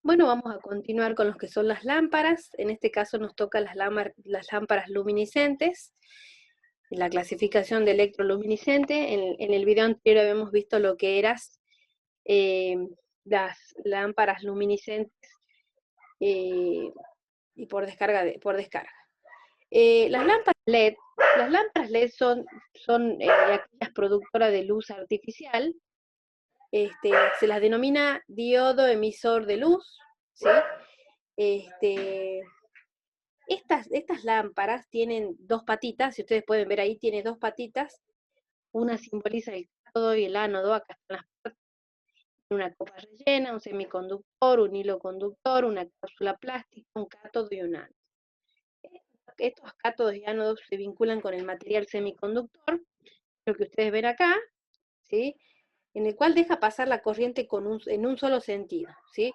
Bueno, vamos a continuar con los que son las lámparas. En este caso nos toca las lámparas luminiscentes, la clasificación de electroluminiscente. En el video anterior habíamos visto lo que eran eh, las lámparas luminiscentes eh, y por descarga. Las lámparas LED son aquellas productoras de luz artificial. Se las denomina diodo emisor de luz, ¿sí? Este, estas lámparas tienen dos patitas, si ustedes pueden ver ahí, tiene dos patitas. Una simboliza el cátodo y el ánodo, acá están las partes, una copa rellena, un semiconductor, un hilo conductor, una cápsula plástica, un cátodo y un ánodo. Estos cátodos y ánodos se vinculan con el material semiconductor, lo que ustedes ven acá, ¿sí? En el cual deja pasar la corriente en un solo sentido, ¿sí?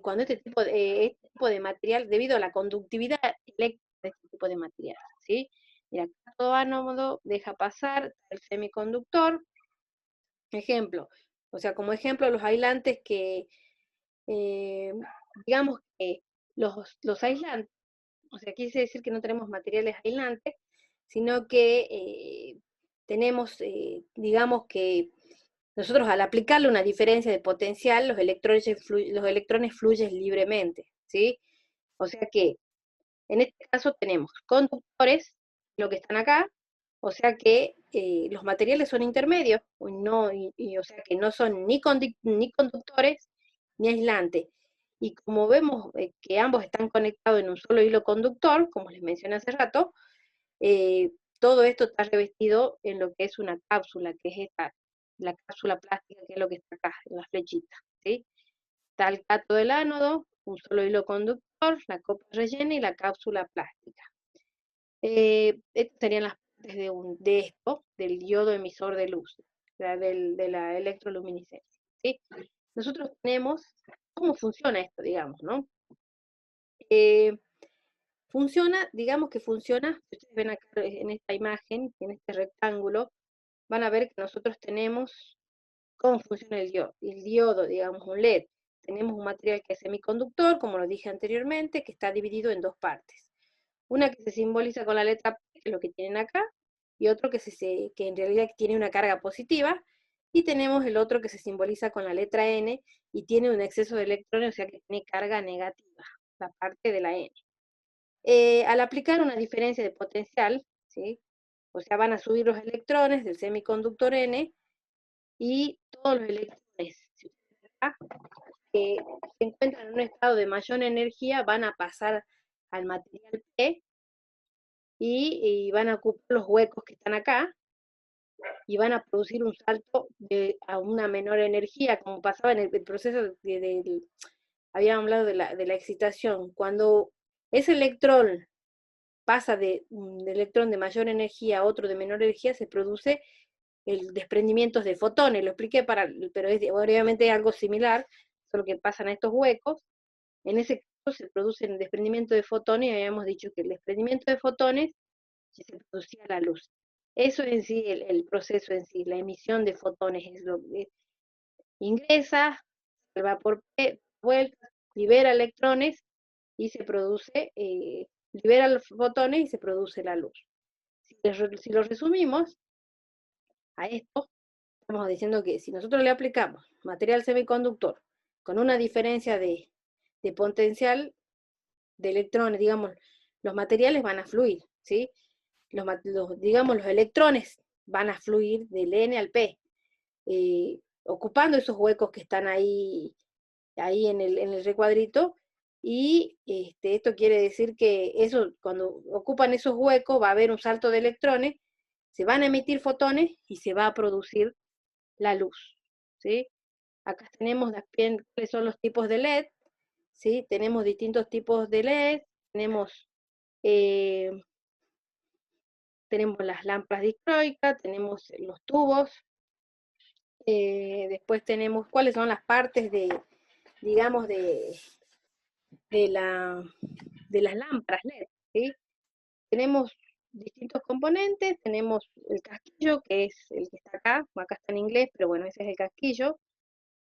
Cuando este tipo de material, debido a la conductividad eléctrica de este tipo de material, ¿sí? Mira, todo ánodo deja pasar el semiconductor, ejemplo, o sea, como ejemplo, los aislantes eh, digamos que los aislantes, o sea, quise decir que no tenemos materiales aislantes, sino que tenemos, digamos que nosotros al aplicarle una diferencia de potencial, los electrones fluyen libremente, ¿sí? O sea que en este caso tenemos conductores, lo que están acá, o sea que los materiales son intermedios, o sea que no son ni conductores ni aislantes. Y como vemos que ambos están conectados en un solo hilo conductor, como les mencioné hace rato, eh, todo esto está revestido en lo que es una cápsula, que es la cápsula plástica, que es lo que está acá, en la flechita, ¿sí? Está el cátodo del ánodo, un solo hilo conductor, la copa rellena y la cápsula plástica. Estas serían las partes de esto, del diodo emisor de luz, de la electroluminiscencia, ¿sí? Nosotros tenemos, ¿cómo funciona esto, digamos, no? Eh, digamos que funciona, si ustedes ven acá en esta imagen, en este rectángulo, van a ver que nosotros tenemos cómo funciona el diodo, digamos, un LED. Tenemos un material que es semiconductor, como lo dije anteriormente, que está dividido en dos partes. Una que se simboliza con la letra P, que es lo que tienen acá, y otro que en realidad tiene una carga positiva, y tenemos el otro que se simboliza con la letra N y tiene un exceso de electrones, o sea que tiene carga negativa, la parte de la N. Al aplicar una diferencia de potencial, ¿sí? O sea, van a subir los electrones del semiconductor N y todos los electrones que se encuentran en un estado de mayor energía van a pasar al material P y van a ocupar los huecos que están acá y van a producir un salto a una menor energía, como pasaba en el proceso habíamos hablado de la excitación. Cuando ese electrón pasa de un electrón de mayor energía a otro de menor energía, se produce el desprendimiento de fotones. Lo expliqué, pero obviamente es algo similar, solo que pasan a estos huecos. En ese caso se produce el desprendimiento de fotones, y habíamos dicho que el desprendimiento de fotones se producía la luz. Eso en sí, el proceso en sí, la emisión de fotones es lo que ingresa, el vapor vuelta, libera electrones y se produce, libera los fotones y se produce la luz. Si lo resumimos a esto, estamos diciendo que si nosotros le aplicamos material semiconductor con una diferencia de potencial de electrones, digamos, los materiales van a fluir, ¿sí? Digamos, los electrones van a fluir del N al P, ocupando esos huecos que están ahí en el recuadrito, y esto quiere decir que eso, cuando ocupan esos huecos va a haber un salto de electrones, se van a emitir fotones y se va a producir la luz, ¿sí? Acá tenemos también cuáles son los tipos de LED, ¿sí? Tenemos distintos tipos de LED, tenemos, eh, tenemos las lámparas dicroicas, tenemos los tubos, después tenemos cuáles son las partes digamos, de, la, de las lámparas LED, ¿sí? Tenemos distintos componentes, tenemos el casquillo, que es el que está acá está en inglés, pero bueno, ese es el casquillo.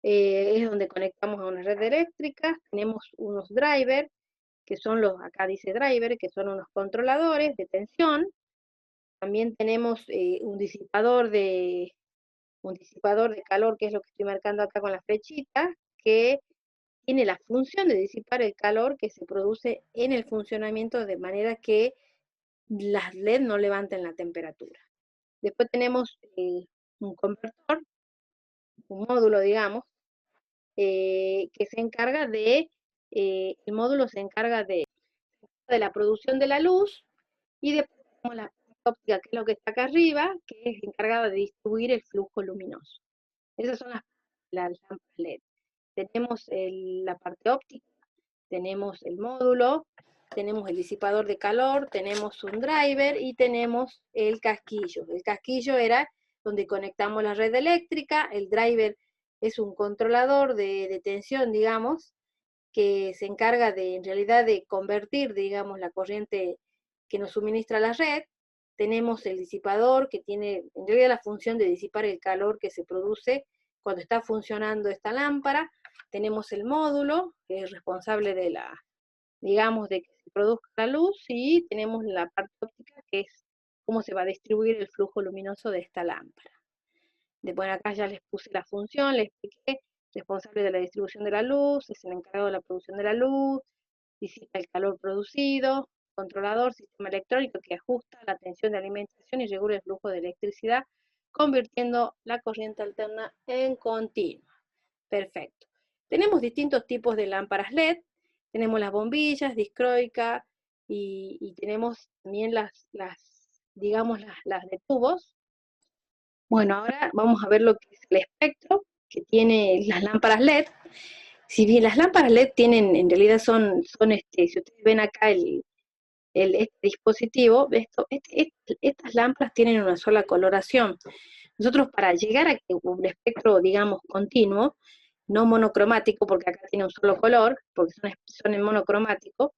es donde conectamos a una red eléctrica. Tenemos unos drivers, que son acá dice driver, que son unos controladores de tensión. También tenemos un disipador de calor, que es lo que estoy marcando acá con la flechita, que tiene la función de disipar el calor que se produce en el funcionamiento, de manera que las LED no levanten la temperatura. Después tenemos un convertor, un módulo, digamos, que se encarga el módulo se encarga de la producción de la luz, y después tenemos la óptica, que es lo que está acá arriba, que es encargada de distribuir el flujo luminoso. Esas son las lámparas LED. Tenemos la parte óptica, tenemos el módulo, tenemos el disipador de calor, tenemos un driver y tenemos el casquillo. El casquillo era donde conectamos la red eléctrica, el driver es un controlador de tensión, digamos, que se encarga en realidad de convertir, digamos, la corriente que nos suministra la red. Tenemos el disipador, que tiene en realidad la función de disipar el calor que se produce cuando está funcionando esta lámpara. Tenemos el módulo, que es responsable digamos, de que se produzca la luz, y tenemos la parte óptica, que es cómo se va a distribuir el flujo luminoso de esta lámpara. Después acá ya les puse la función, les expliqué, responsable de la distribución de la luz, es el encargado de la producción de la luz, disipa el calor producido, controlador, sistema electrónico que ajusta la tensión de alimentación y regula el flujo de electricidad, convirtiendo la corriente alterna en continua. Perfecto. Tenemos distintos tipos de lámparas LED, tenemos las bombillas, discroica, y tenemos también digamos, las de tubos. Bueno, ahora vamos a ver lo que es el espectro que tiene las lámparas LED. Si bien las lámparas LED tienen, en realidad si ustedes ven acá este dispositivo, estas lámparas tienen una sola coloración. Nosotros, para llegar a un espectro, digamos, continuo, no monocromático, porque acá tiene un solo color, porque son en monocromático,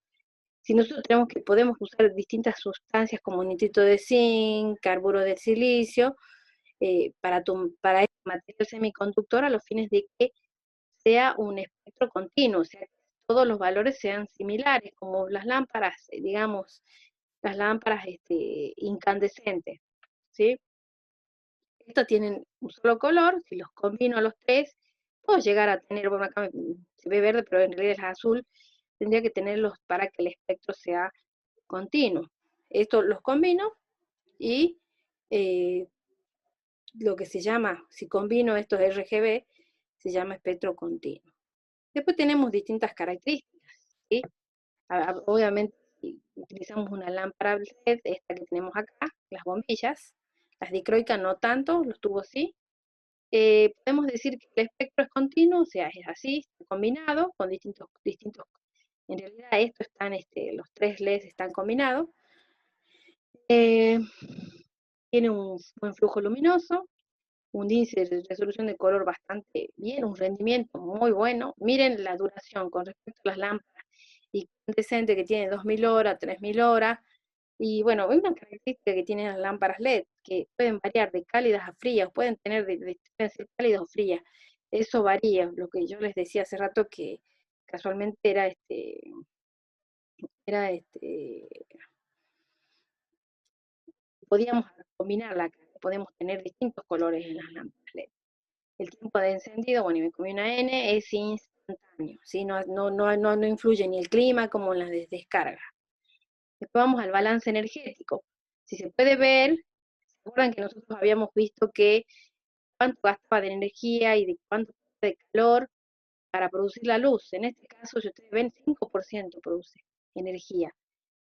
si nosotros podemos usar distintas sustancias como nitrito de zinc, carburo de silicio, para este material semiconductor, a los fines de que sea un espectro continuo, o sea, que todos los valores sean similares, como las lámparas, digamos, las lámparas incandescentes, ¿sí? Estos tienen un solo color. Si los combino a los tres, puedo llegar a tener, bueno, acá se ve verde, pero en realidad es azul, tendría que tenerlos para que el espectro sea continuo. Estos los combino y eh, lo que se llama, si combino estos RGB, se llama espectro continuo. Después tenemos distintas características, ¿sí? Obviamente, si utilizamos una lámpara LED, esta que tenemos acá, las bombillas, las dicroicas no tanto, los tubos sí. Podemos decir que el espectro es continuo, o sea, es así, está combinado con distintos, en realidad estos están, los tres LEDs están combinados. Eh, Tiene un buen flujo luminoso, un índice de resolución de color bastante bien, un rendimiento muy bueno. Miren la duración con respecto a las lámparas incandescentes, que tienen 2000 horas, 3000 horas. Y bueno, hay una característica que tienen las lámparas LED, que pueden variar de cálidas a frías, pueden tener pueden ser cálidas o frías. Eso varía, lo que yo les decía hace rato, que casualmente era podíamos combinarla, podemos tener distintos colores en las lámparas LED. El tiempo de encendido, bueno, y me comí una N, es instantáneo, ¿sí? No influye ni el clima como en las de descarga. Después vamos al balance energético. Si se puede ver, ¿se acuerdan que nosotros habíamos visto que cuánto gastaba de energía y de cuánto de calor para producir la luz? En este caso, si ustedes ven, 5% produce energía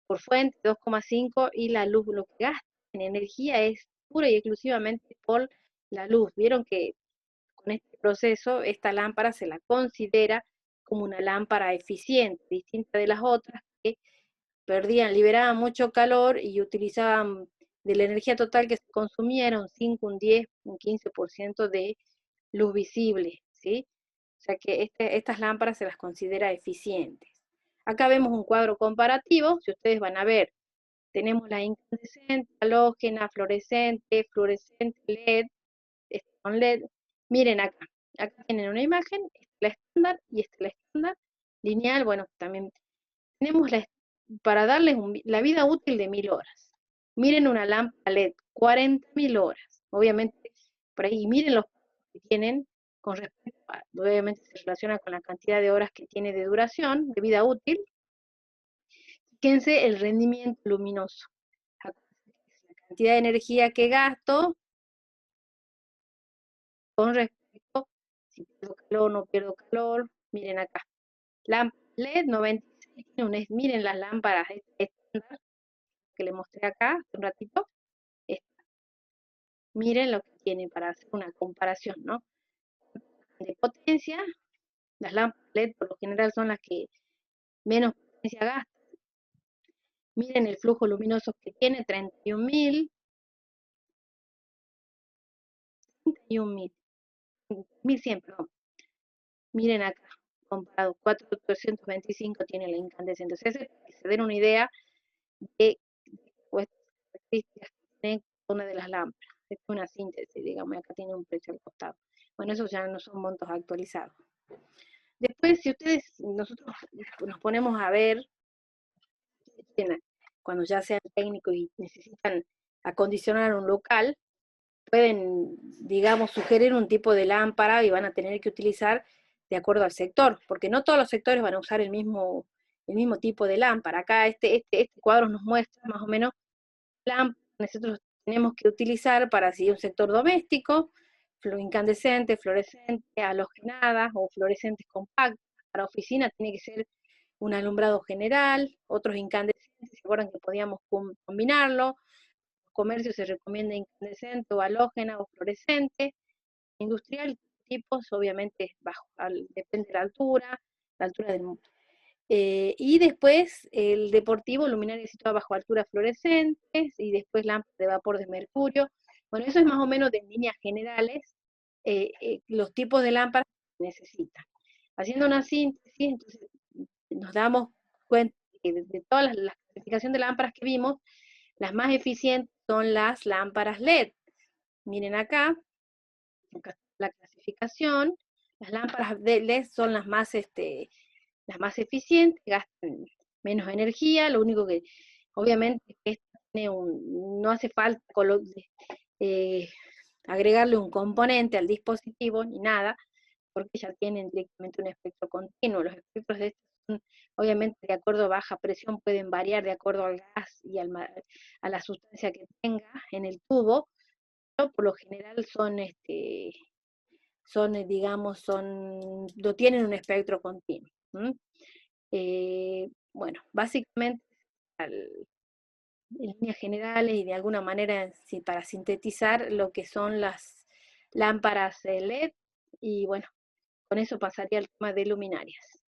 por fuente, 2,5%, y la luz, lo que gasta en energía es pura y exclusivamente por la luz. Vieron que con este proceso, esta lámpara se la considera como una lámpara eficiente, distinta de las otras que liberaban mucho calor y utilizaban de la energía total que se consumiera un 5, un 10, un 15% de luz visible, ¿sí? O sea que estas lámparas se las considera eficientes. Acá vemos un cuadro comparativo. Si ustedes van a ver, tenemos la incandescente, halógena, fluorescente, LED, con LED. Miren acá, Acá tienen una imagen, esta es la estándar y esta es la estándar lineal. Bueno, también tenemos para darles la vida útil de 1000 horas. Miren una lámpara LED, 40.000 horas. Obviamente, por ahí, miren los que tienen con respecto a, obviamente se relaciona con la cantidad de horas que tiene de duración, de vida útil. Fíjense el rendimiento luminoso. La cantidad de energía que gasto con respecto si pierdo calor o no pierdo calor. Miren acá. Lámpara LED 96, miren las lámparas estándar que les mostré acá hace un ratito. Miren lo que tiene para hacer una comparación, ¿no? De potencia, las lámparas LED por lo general son las que menos potencia gastan. Miren el flujo luminoso que tiene, 31.000, 31.000, 1.100, perdón. Miren acá, comparado, 4.325 tiene la incandescente. Entonces, para que se den una idea de pues, características que tiene una de las lámparas. Es una síntesis, digamos, acá tiene un precio al costado. Bueno, esos ya no son montos actualizados. Después, si nosotros nos ponemos a ver, cuando ya sean técnicos y necesitan acondicionar un local, pueden, digamos, sugerir un tipo de lámpara y van a tener que utilizar de acuerdo al sector, porque no todos los sectores van a usar el mismo tipo de lámpara. Acá este cuadro nos muestra más o menos lámparas que nosotros tenemos que utilizar para si un sector doméstico, incandescente, fluorescente, halogenadas o fluorescentes compactas. Para oficina tiene que ser un alumbrado general, otros incandescentes, ¿se acuerdan que podíamos combinarlo? Comercio se recomienda incandescente o halógena o fluorescente. Industrial, tipos, obviamente, depende de la altura del. Y después el deportivo, luminaria situada bajo alturas fluorescentes, y después lámparas de vapor de mercurio. Bueno, eso es más o menos de líneas generales, los tipos de lámparas que necesitan. Haciendo una síntesis, entonces nos damos cuenta que de todas las clasificaciones de lámparas que vimos, las más eficientes son las lámparas LED. Miren acá la clasificación. Las lámparas de LED son las más eficientes, gastan menos energía. Lo único que, obviamente, no hace falta eh, agregarle un componente al dispositivo ni nada, porque ya tienen directamente un espectro continuo. Los espectros de estos son, obviamente, de acuerdo a baja presión, pueden variar de acuerdo al gas y a la sustancia que tenga en el tubo, pero por lo general digamos, no tienen un espectro continuo. Bueno, básicamente, en líneas generales y de alguna manera, para sintetizar lo que son las lámparas LED, y bueno, con eso pasaría al tema de luminarias.